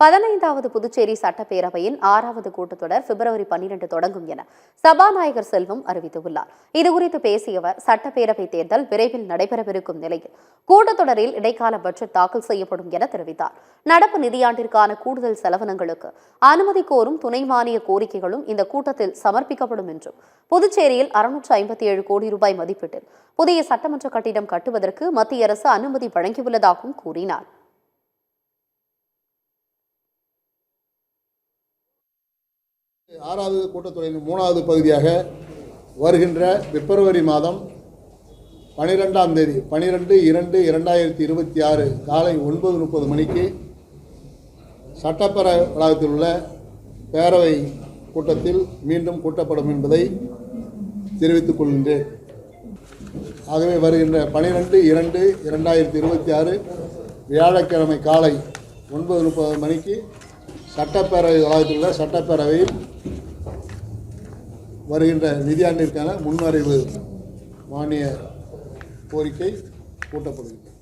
15வது புதுச்சேரி சட்டப்பேரவையின் 6வது கூட்டத்தொடர் பிப்ரவரி 12 தொடங்கும் என சபாநாயகர் செல்வம் அறிவித்துள்ளார். இதுகுறித்து பேசிய அவர், சட்டப்பேரவை தேர்தல் விரைவில் நடைபெறவிருக்கும் நிலையில் கூட்டத்தொடரில் இடைக்கால பட்ஜெட் தாக்கல் செய்யப்படும் என தெரிவித்தார். நடப்பு நிதியாண்டிற்கான கூடுதல் செலவினங்களுக்கு அனுமதி கோரும் துணை மானிய கோரிக்கைகளும் இந்த கூட்டத்தில் சமர்ப்பிக்கப்படும் என்றும், புதுச்சேரியில் 657 கோடி ரூபாய் மதிப்பீட்டில் புதிய சட்டமன்ற கட்டிடம் கட்டுவதற்கு மத்திய அரசு அனுமதி வழங்கியுள்ளதாகவும் கூறினார். ஆறாவது கூட்டத்தொடரின் 3வது பகுதியாக வருகின்ற பிப்ரவரி மாதம் 12ஆம் தேதி 12/2/2026 காலை 9:30 மணிக்கு சட்டப்பேரவை வளாகத்தில் உள்ள பேரவை கூட்டத்தில் மீண்டும் கூட்டப்படும் என்பதை தெரிவித்துக் கொள்கின்றேன். ஆகவே வருகின்ற 12/2/2026 வியாழக்கிழமை காலை 9:30 மணிக்கு சட்டப்பேரவை வளாகத்தில் உள்ள சட்டப்பேரவையில் வருகின்ற நிதியாண்டிற்கான முன்வரைவு மானிய கோரிக்கை கூட்டப்படுகிறது.